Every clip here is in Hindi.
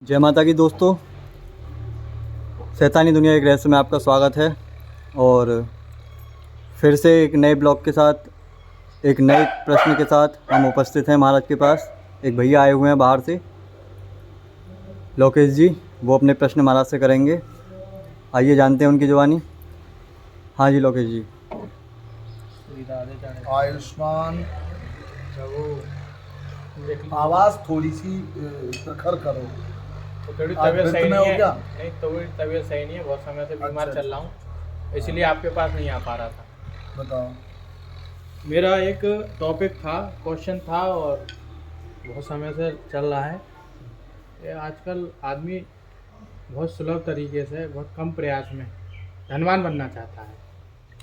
जय माता की दोस्तों, शैतानी दुनिया एक रहस्य में आपका स्वागत है। और फिर से एक नए ब्लॉग के साथ, एक नए प्रश्न के साथ हम उपस्थित हैं महाराज के पास। एक भैया आए हुए हैं बाहर से, लोकेश जी। वो अपने प्रश्न महाराज से करेंगे। आइए जानते हैं उनकी जुबानी। हाँ जी लोकेश जी। आयुष्मान, आवाज़ थोड़ी सी प्रखर करो। तो थोड़ी आज तबीयत सही में नहीं हो है। क्या? नहीं, थोड़ी तबीयत सही नहीं है, बहुत समय से बीमार अच्छा। चल रहा हूँ, इसलिए आपके पास नहीं आ पा रहा था। बताओ। मेरा एक टॉपिक था, क्वेश्चन था, और बहुत समय से चल रहा है। ये आजकल आदमी बहुत सुलभ तरीके से, बहुत कम प्रयास में धनवान बनना चाहता है,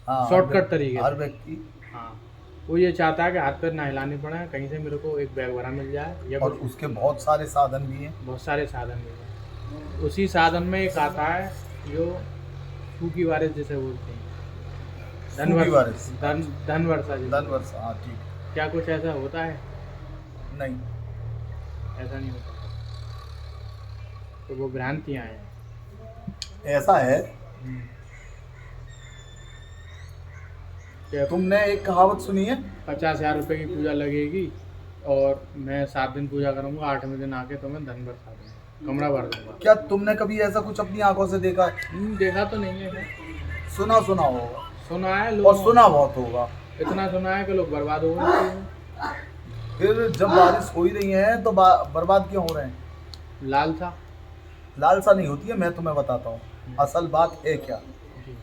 हाँ, शॉर्टकट तरीके हर से। व्यक्ति। हाँ, वो ये चाहता है कि हाथ पैर ना हिलाने पड़े, कहीं से मेरे को एक बैग भरा मिल जाए या और कुछ। उसके बहुत सारे साधन भी हैं। बहुत सारे साधन भी हैं। उसी साधन में एक आता है जो सूखी वारिस जिसे बोलते हैं, सूखी वारिस। धन वर्षा जी। धन वर्ष, हाँ ठीक। क्या कुछ ऐसा होता है? नहीं, ऐसा नहीं होता। तो वो भ्रांतियाँ हैं। ऐसा है। कि तुमने एक कहावत सुनी है? 50,000 रुपये की पूजा लगेगी और मैं 7 दिन पूजा करूँगा, 8वें दिन आके तुम्हें धन बरसा दूँगा, कमरा भर दूँगा। क्या तुमने कभी ऐसा कुछ अपनी आंखों से देखा है? देखा तो नहीं है। सुना होगा। सुना है और लोग, सुना बहुत होगा। इतना सुना है कि लोग बर्बाद हो गए हैं। फिर जब बारिश हो ही रही है तो बर्बाद क्यों हो रहे हैं? लालसा। लालसा नहीं होती है, मैं तुम्हें बताता हूँ असल बात है क्या। जी।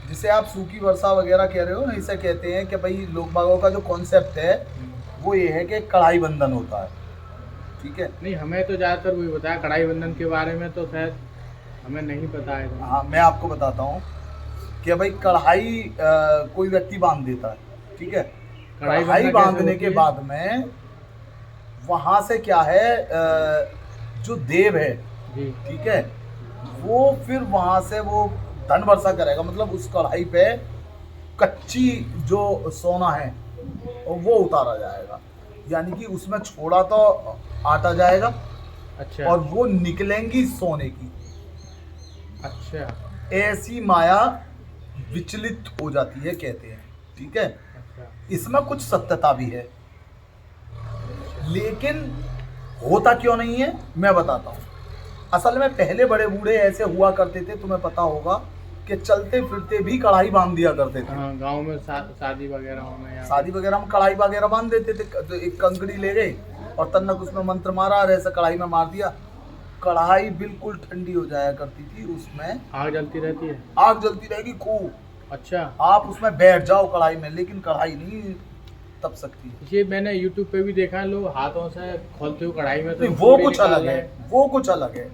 जिसे आप सूखी वर्षा वगैरह कह रहे हो ना, इसे कहते हैं कि भाई लोग बागों का जो कॉन्सेप्ट है वो ये है कि कढ़ाई बंधन होता है। ठीक है। नहीं, हमें तो ज़्यादातर वही बताया, कढ़ाई बंधन के बारे में तो शायद हमें नहीं पता है। हाँ, मैं आपको बताता हूँ कि भाई कढ़ाई कोई व्यक्ति बांध देता है। ठीक है। कढ़ाई कढ़ाई बंधन बांधने कैसे के होती है? बाद में वहाँ से क्या है, जो देव है, जी। ठीक है, वो फिर वहाँ से वो धन वर्षा करेगा। मतलब उस कढ़ाई पे कच्ची जो सोना है वो उतारा जाएगा, यानी कि उसमें छोड़ा तो आटा जाएगा अच्छा। और वो निकलेंगी सोने की। अच्छा। ऐसी माया विचलित हो जाती है, कहते हैं। ठीक है। अच्छा। इसमें कुछ सत्यता भी है, लेकिन होता क्यों नहीं है मैं बताता हूँ। असल में पहले बड़े बूढ़े ऐसे हुआ करते थे, तुम्हें पता होगा कि चलते फिरते भी कढ़ाई बांध दिया करते थे। हाँ, गांव में शादी वगैरह में या शादी वगैरह में कढ़ाई वगैरह बांध देते थे। तो एक कंकड़ी ले गए और तन्नक उसमें मंत्र मारा और ऐसे कढ़ाई में मार दिया। कढ़ाई बिल्कुल ठंडी हो जाया करती थी, उसमें आग जलती रहती है। आग जलती रहेगी खूब। अच्छा। आप उसमें बैठ जाओ कढ़ाई में, लेकिन कढ़ाई नहीं तप सकती है। ये मैंने YouTube पे भी देखा है, लोग हाथों से खोलते हुए कढ़ाई में तो नहीं, वो पूरी कुछ निकाल अलग रहे है, हैं। वो कुछ अलग है।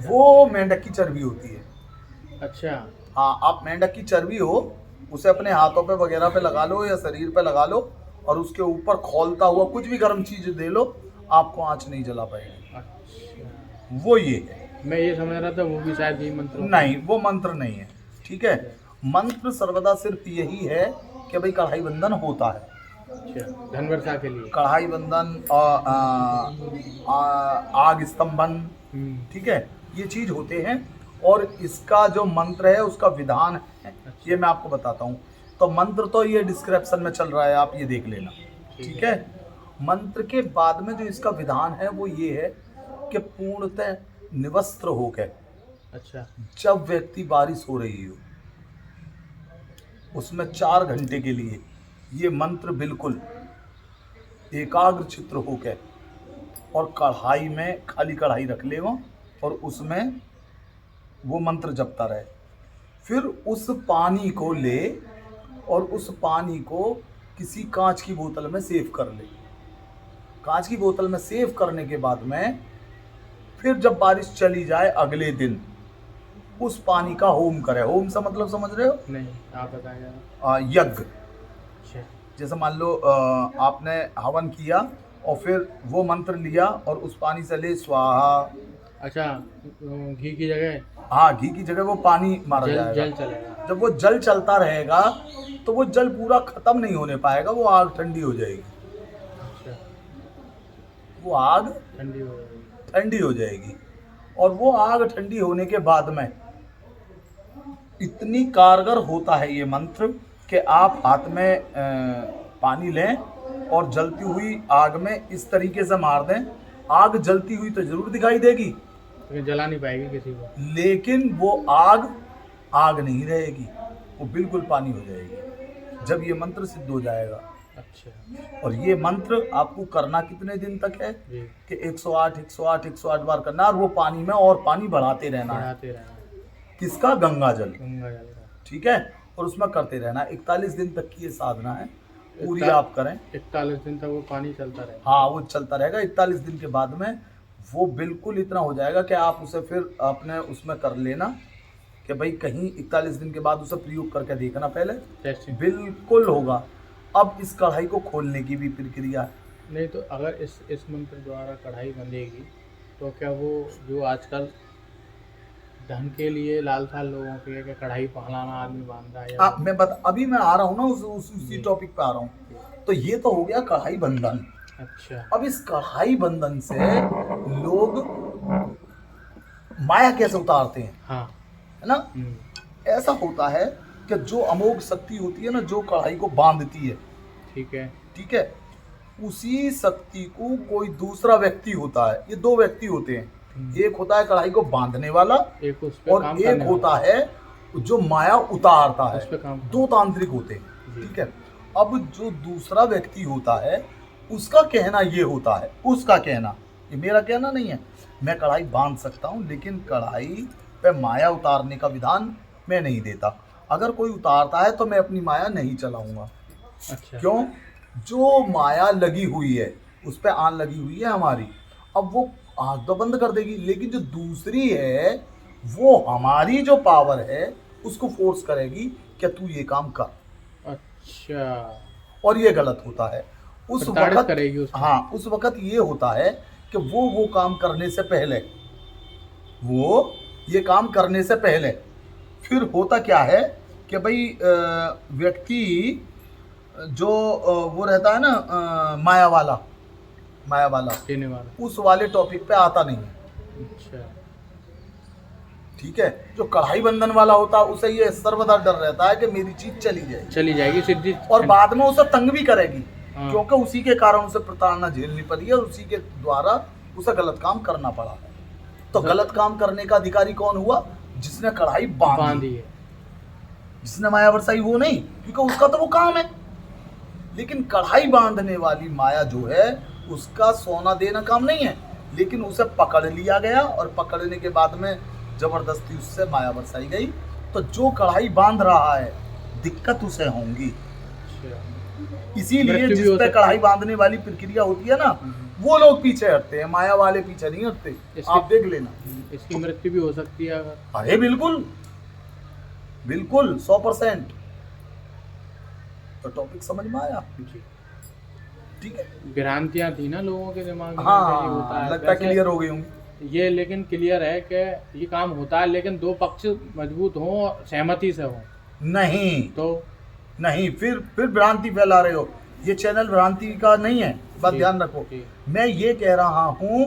वो मेंढक की चर्बी होती है। अच्छा। हाँ, आप मेंढक की चर्बी हो, उसे अपने हाथों पे वगैरह पे लगा लो या शरीर पे लगा लो और उसके ऊपर खौलता हुआ कुछ भी गर्म चीज दे लो, आपको आंच नहीं जला पाएगी। अच्छा, वो ये है। मैं ये समझ रहा था वो भी शायद ये मंत्र होता नहीं, वो मंत्र नहीं है। ठीक है। मंत्र सर्वदा सिर्फ यही है कि भाई कढ़ाई बंधन होता है। अच्छा, धन वर्षा के लिए। कढ़ाई बंधन आग स्तंभन, ठीक है, ये चीज होते हैं। और इसका जो मंत्र है उसका विधान है, ये मैं आपको बताता हूँ। तो मंत्र तो ये डिस्क्रिप्शन में चल रहा है, आप ये देख लेना। ठीक है। मंत्र के बाद में जो इसका विधान है वो ये है कि पूर्णतः निवस्त्र होकर अच्छा। जब व्यक्ति बारिश हो रही हो उसमें 4 घंटे के लिए ये मंत्र बिल्कुल एकाग्र चित्र होकर और कढ़ाई में खाली कढ़ाई रख ले वो, और उसमें वो मंत्र जपता रहे। फिर उस पानी को ले और उस पानी को किसी कांच की बोतल में सेव कर ले। कांच की बोतल में सेव करने के बाद में फिर जब बारिश चली जाए अगले दिन उस पानी का होम करे। होम से मतलब समझ रहे हो? नहीं, आप बताइए। यज्ञ। अच्छा। जैसे मान लो आपने हवन किया और फिर वो मंत्र लिया और उस पानी से ले स्वाहा। अच्छा, घी की जगह हाँ, घी की जगह वो पानी मारा जल जाएगा। जल चलेगा। जब वो जल चलता रहेगा तो वो जल पूरा खत्म नहीं होने पाएगा, वो आग ठंडी हो जाएगी। अच्छा, वो आग ठंडी हो गई। ठंडी हो जाएगी। और वो आग ठंडी होने के बाद में इतनी कारगर होता है ये मंत्र कि आप हाथ में पानी लें और जलती हुई आग में इस तरीके से मार दें। आग जलती हुई तो जरूर दिखाई देगी, लेकिन जला नहीं पाएगी किसी को। लेकिन वो आग नहीं रहेगी, वो बिल्कुल पानी हो जाएगी जब ये मंत्र सिद्ध हो जाएगा। अच्छा और ये मंत्र आपको करना कितने दिन तक है जी, कि 108 बार करना, और वो पानी में और पानी बढ़ाते रहना है। बढ़ाते रहना किसका? गंगा जल। गंगा जल का। ठीक है, और उसमें करते रहना। 41 दिन तक की ये साधना है, पूरी आप करें। 41 दिन तक वो पानी चलता रहे। हाँ, वो चलता रहेगा। 41 दिन के बाद में वो बिल्कुल इतना हो जाएगा कि आप उसे फिर अपने उसमें कर लेना कि भाई कहीं 41 दिन के बाद उसे प्रयोग करके देखना पहले, टेस्टिंग बिल्कुल होगा। अब इस कढ़ाई को खोलने की भी प्रक्रिया है। नहीं तो अगर इस मंत्र द्वारा कढ़ाई बंधेगी तो क्या वो जो आजकल धन के लिए लालसा लोगों के कि कढ़ाई फलाना आदमी बांध रहा है या अभी मैं आ रहा हूँ ना उसी टॉपिक पे आ रहा हूँ। तो ये तो हो गया कढ़ाई बंधन। अच्छा अब इस कढ़ाई बंधन से लोग माया कैसे उतारते हैं, हाँ है ना? ऐसा होता है कि जो अमोघ शक्ति होती है ना, जो कढ़ाई को बांधती है, ठीक है ठीक है, उसी शक्ति को कोई दूसरा व्यक्ति होता है। ये दो व्यक्ति होते हैं, एक होता है कढ़ाई को बांधने वाला एक उस पे और काम एक करने होता वाला। है जो माया उतारता उस पे है। काम दो तांत्रिक होते हैं, जी। ठीक है। अब जो दूसरा व्यक्ति होता है उसका कहना ये होता है, उसका कहना, ये मेरा कहना नहीं है, मैं कढ़ाई बांध सकता हूँ लेकिन कढ़ाई पे माया उतारने का विधान मैं नहीं देता। अगर कोई उतारता है तो मैं अपनी माया नहीं चलाऊंगा। अच्छा क्यों? जो माया लगी हुई है उस पे आन लगी हुई है हमारी, अब वो आग तो बंद कर देगी, लेकिन जो दूसरी है वो हमारी जो पावर है उसको फोर्स करेगी कि तू ये काम कर। अच्छा और ये गलत होता है उस प्रताड़ित वक्त। करेगी उसको। हाँ, उस वक्त ये होता है कि वो काम करने से पहले, वो ये काम करने से पहले फिर होता क्या है कि भाई व्यक्ति जो वो रहता है ना माया वाला देने वाला। उस वाले टॉपिक पे आता नहीं है। अच्छा ठीक है, जो कढ़ाई बंधन वाला होता है उसे ये सर्वदा डर रहता है कि मेरी चीज चली जाएगी सिद्धि और बाद में उसे तंग भी करेगी, हाँ। क्योंकि उसी के कारण उसे प्रताड़ना झेलनी पड़ी है और उसी के द्वारा उसे गलत काम करना पड़ा। तो गलत काम करने का अधिकारी कौन हुआ? जिसने कढ़ाई बांधी है। जिसने माया बरसाई वो नहीं, क्योंकि उसका तो वो काम है। लेकिन कढ़ाई बांधने वाली माया जो है उसका सोना देना काम नहीं है, लेकिन उसे पकड़ लिया गया और पकड़ने के बाद में जबरदस्ती उससे माया बरसाई गई। तो जो कढ़ाई बांध रहा है दिक्कत उसे होंगी। इसीलिए मृत्यु भी जिस हो पे सकती कढ़ाई बांधने वाली प्रक्रिया होती है ना, वो लोग पीछे हटते हैं, माया वाले पीछे नहीं हटते। आप देख लेना, इसकी मृत्यु भी हो सकती है अगर। अरे बिल्कुल बिल्कुल 100%। तो टॉपिक समझ में आया? जी ठीक है, भ्रांतियां थी ना लोगों के दिमाग में। हाँ ये होता है लगता है वैसे क्लियर हो गई होंगी। ये लेकिन क्लियर है कि ये काम होता है, लेकिन दो पक्ष मजबूत हों और सहमति से हों नहीं तो। नहीं, फिर भ्रांति फैला रहे हो। ये चैनल भ्रांति का नहीं है, बात जी, ध्यान रखो। जी। मैं ये कह रहा हूँ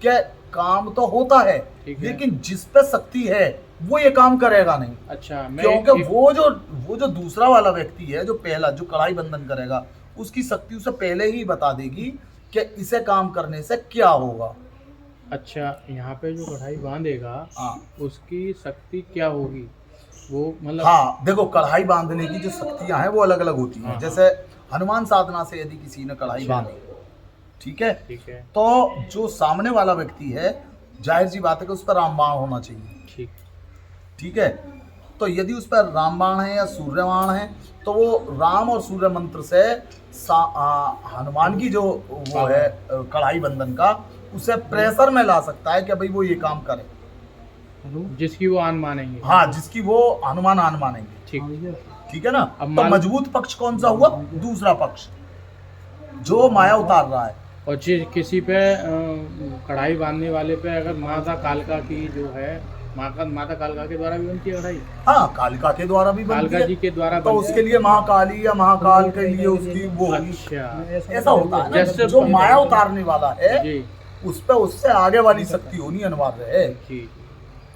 कि काम तो होता है, ठीक है। लेकिन जिस पे शक्ति है वो ये काम करेगा नहीं। अच्छा मैं क्योंकि वो जो दूसरा वाला व्यक्ति है, जो पहला जो कढ़ाई बंधन करेगा, उसकी शक्ति उसे पहले ही बता देगी कि इसे काम करने से क्या होगा। अच्छा यहाँ पे जो कढ़ाई बांधेगा हाँ उसकी शक्ति क्या होगी वो मतलब। हाँ, देखो कढ़ाई बांधने की जो शक्तियां हैं वो अलग अलग होती हैं। हाँ, जैसे हनुमान साधना से यदि किसी ने कढ़ाई अच्छा। बांधी, ठीक है, ठीक है तो जो सामने वाला व्यक्ति है, जाहिर सी बात है कि उस पर रामबाण होना चाहिए। ठीक। ठीक है, तो यदि उस पर रामबाण है या सूर्यबाण है तो वो राम और सूर्य मंत्र से हनुमान की जो वो है कढ़ाई बंधन का, उसे प्रेशर में ला सकता है कि भाई वो ये काम करे, जिसकी वो आन मानेंगे। हाँ, जिसकी वो हनुमान आन मानेंगे। ठीक। ठीक है ना? अब तो मान- मजबूत पक्ष कौन सा हुआ? दूसरा पक्ष जो माया उतार रहा है। और किसी पे कढ़ाई बांधने वाले पे अगर माता कालका की जो है माता कालका के द्वारा भी बनती है कढ़ाई। हाँ, कालिका के द्वारा भी बनती कालका है, जी के द्वारा तो बनती उसके लिए महाकाली या महाकाल के लिए उसकी वो है। होगी। अच्छा ऐसा होता है ना, जैसे जो माया उतारने वाला है जी उस पर उससे आगे वाली शक्ति होनी अनिवार्य है, जी।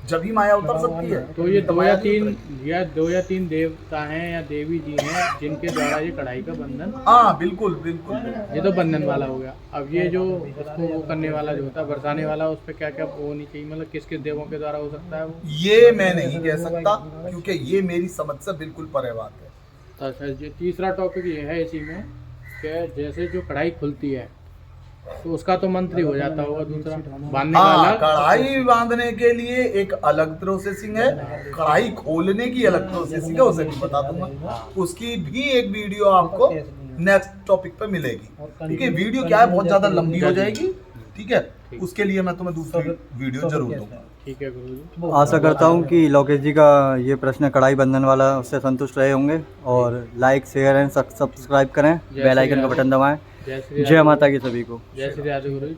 जब ही माया उतर सकती है। तो ये दो माया या नहीं तीन उतरेगी। दो या तीन देवता हैं या देवी जी हैं जिनके द्वारा ये कढ़ाई का बंधन, हाँ बिल्कुल बिल्कुल। ये तो बंधन वाला हो गया। अब ये जो उसको वो करने वाला जो होता है बरसाने वाला, उस पर क्या क्या वो होनी चाहिए, मतलब किस किस देवों के द्वारा हो सकता है वो? ये मैं नहीं कह सकता क्योंकि ये मेरी समझ से बिल्कुल परे बात है। तो अच्छा, ये तीसरा टॉपिक ये है इसी में कि जैसे जो कढ़ाई खुलती है तो उसका तो मंत्र ही हो जाता होगा, दूसरा बांधने का हाँ, अलग। कढ़ाई बांधने के लिए एक अलग प्रोसेसिंग है, कढ़ाई खोलने की अलग प्रोसेसिंग है, उसे भी बता दूंगा। उसकी भी एक वीडियो आपको नेक्स्ट टॉपिक पे मिलेगी, क्योंकि वीडियो क्या है बहुत ज्यादा लंबी हो जाएगी, ठीक है। उसके लिए मैं तुम्हें दूसरी वीडियो जरूर दूंगा। ठीक है गुरुजी। आशा करता हूँ कि लोकेश जी का ये प्रश्न कढ़ाई बंधन वाला उससे संतुष्ट रहे होंगे, और लाइक शेयर एंड सब्सक्राइब करें, बेल आइकन का बटन दबाएं। जय श्री जय माता की सभी को। जय श्री राधे गुरु जी।